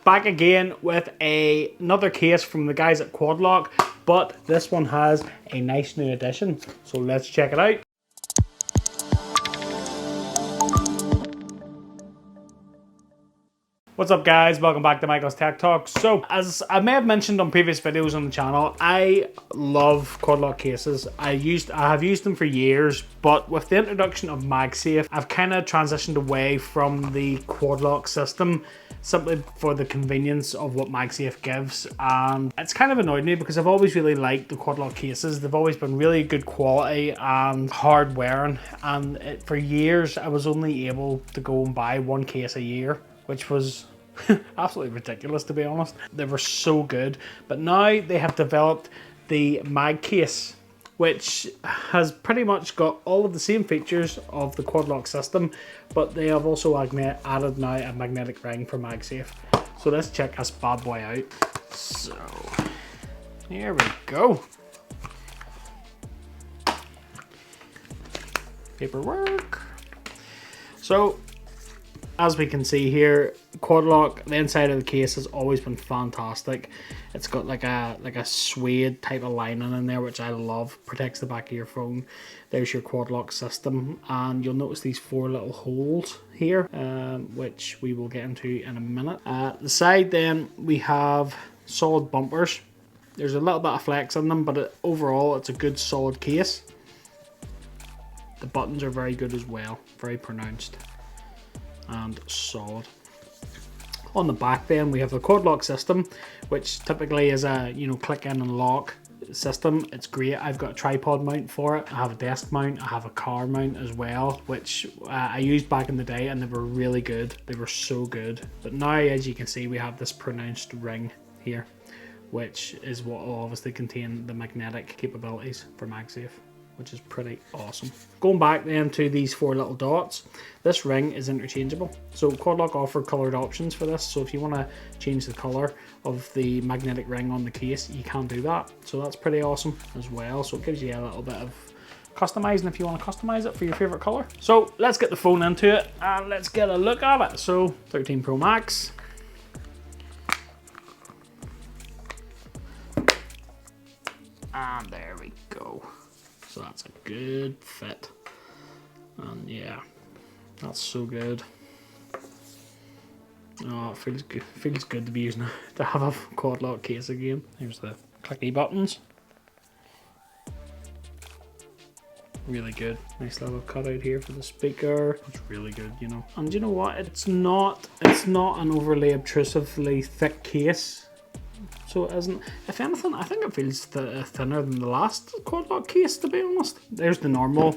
Back again with another case from the guys at Quad Lock, but this one has a nice new addition. So let's check it out. What's up guys, welcome back to Michael's Tech Talk. So as I may have mentioned on previous videos on the channel, I love Quad Lock cases. I have used them for years, but with the introduction of MagSafe, I've kind of transitioned away from the Quad Lock system simply for the convenience of what MagSafe gives, and it's kind of annoyed me because I've always really liked the Quad Lock cases. They've always been really good quality and hard wearing, and for years I was only able to go and buy one case a year, which was absolutely ridiculous, to be honest. They were so good, but now they have developed the Mag case, which has pretty much got all of the same features of the Quad Lock system, but they have also added now a magnetic ring for MagSafe. So let's check this bad boy out. So here we go. Paperwork. So as we can see here, Quad Lock, the inside of the case has always been fantastic. It's got like a suede type of lining in there, which I love. Protects the back of your phone. There's your Quad Lock system, and you'll notice these four little holes here, which we will get into in a minute. The side then, we have solid bumpers. There's a little bit of flex in them, but overall it's a good solid case. The buttons are very good as well, very pronounced and solid. On the back then we have the Quad Lock system, which typically is a click in and lock system. It's great. I've got a tripod mount for it. I have a desk mount. I have a car mount as well, which I used back in the day, and they were really good. They were so good. But now, as you can see, we have this pronounced ring here, which is what will obviously contain the magnetic capabilities for MagSafe, which is pretty awesome. Going back then to these four little dots, this ring is interchangeable. So Quad Lock offer colored options for this. So if you want to change the color of the magnetic ring on the case, you can do that. So that's pretty awesome as well. So it gives you a little bit of customizing if you want to customize it for your favorite color. So let's get the phone into it and let's get a look at it. So 13 Pro Max. And there we go. So that's a good fit, and yeah, that's so good. Oh, it feels good. It feels good to be using to have a Quad Lock case again. Here's the clicky buttons. Really good. Nice little cutout here for the speaker. It's really good, you know. And you know what? It's not an overly obtrusively thick case. So it isn't. If anything, I think it feels thinner than the last Quad Lock case, to be honest. There's the normal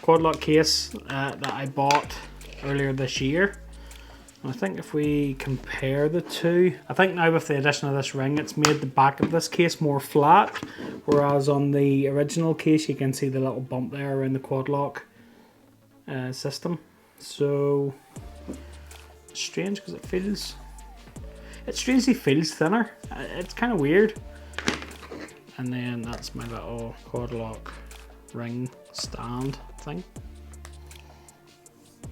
Quad Lock case that I bought earlier this year. And I think if we compare the two, I think now with the addition of this ring, it's made the back of this case more flat, whereas on the original case you can see the little bump there around the Quad Lock system. So strange because it strangely feels thinner. It's kind of weird. And then that's my little Quad Lock ring stand thing,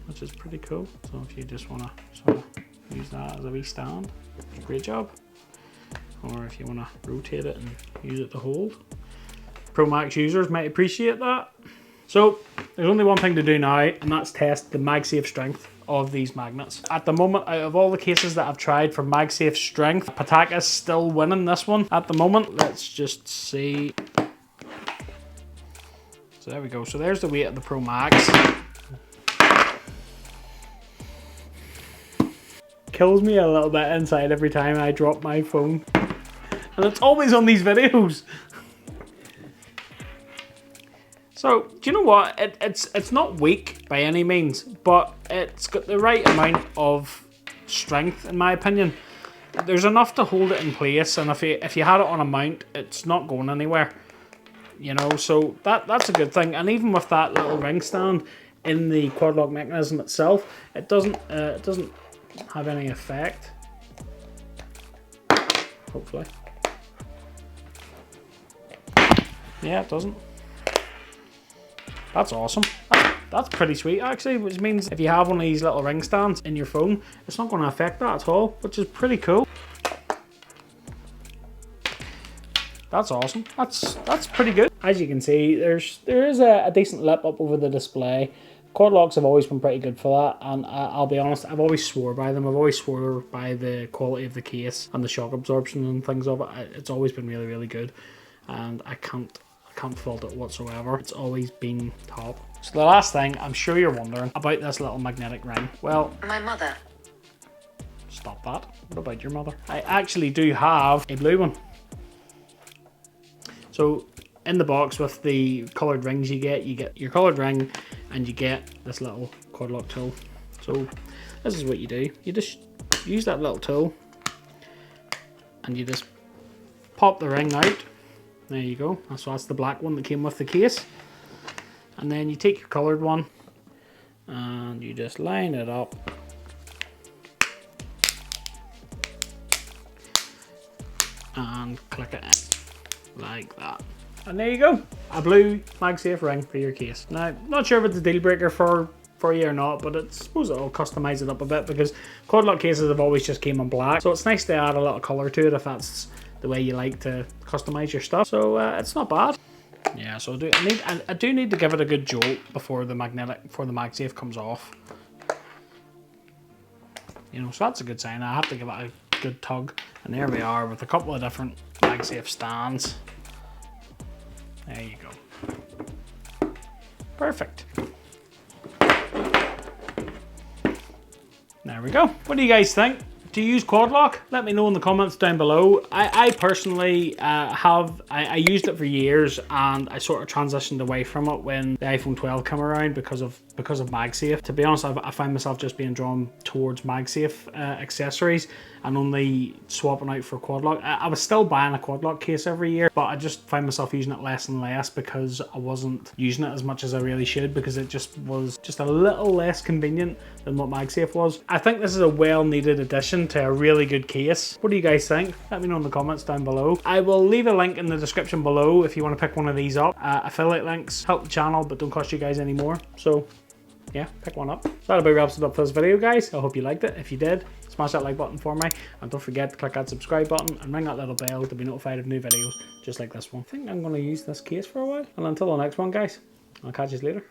which is pretty cool. So if you just want to sort of use that as a wee stand, great job. Or if you want to rotate it and use it to hold. Pro Max users might appreciate that. So there's only one thing to do now, and that's test the MagSafe strength of these magnets. At the moment, out of all the cases that I've tried for MagSafe strength, Pataka's still winning this one at the moment. Let's just see. So there we go. So there's the weight of the Pro Max. Kills me a little bit inside every time I drop my phone. And it's always on these videos. So, do you know what? It's not weak by any means, but it's got the right amount of strength, in my opinion. There's enough to hold it in place, and if you had it on a mount, it's not going anywhere. You know, so that's a good thing. And even with that little ring stand in the Quad Lock mechanism itself, it doesn't have any effect. Hopefully. Yeah, it doesn't. That's awesome. that's pretty sweet actually, which means if you have one of these little ring stands in your phone, it's not going to affect that at all, which is pretty cool. That's awesome. That's pretty good. As you can see, there is a decent lip up over the display. Quad locks have always been pretty good for that, and I'll be honest, I've always swore by them. I've always swore by the quality of the case and the shock absorption and things of it. It's always been really, really good, and I can't fault it whatsoever. It's always been top. So the last thing, I'm sure you're wondering about this little magnetic ring. Well, my mother. Stop that. What about your mother? I actually do have a blue one. So in the box with the coloured rings you get your coloured ring and you get this little quad lock tool. So this is what you do. You just use that little tool and you just pop the ring out. There you go. So that's the black one that came with the case. And then you take your coloured one and you just line it up. And click it in like that. And there you go. A blue MagSafe ring for your case. Now, not sure if it's a deal breaker for you or not, but I suppose it'll customize it up a bit because quad lock cases have always just came in black. So it's nice to add a little colour to it if that's the way you like to customize your stuff. So it's not bad. Yeah, so I do need to give it a good jolt before the MagSafe comes off. You know, so that's a good sign. I have to give it a good tug. And there we are with a couple of different MagSafe stands. There you go. Perfect. There we go. What do you guys think? Do you use quad lock? Let me know in the comments down below. I personally I used it for years and I sort of transitioned away from it when the iPhone 12 came around because of MagSafe. To be honest, I find myself just being drawn towards MagSafe accessories and only swapping out for quad lock. I was still buying a quad lock case every year, but I just find myself using it less and less because I wasn't using it as much as I really should because it just was just a little less convenient than what MagSafe was. I think this is a well-needed addition to a really good case. What do you guys think? Let me know in the comments down below. I will leave a link in the description below if you want to pick one of these up. Affiliate links help the channel but don't cost you guys any more. So yeah, pick one up. That about wraps it up for this video, guys. I hope you liked it. If you did, smash that like button for me and don't forget to click that subscribe button and ring that little bell to be notified of new videos just like this one. I think I'm going to use this case for a while, and until the next one, guys, I'll catch you later.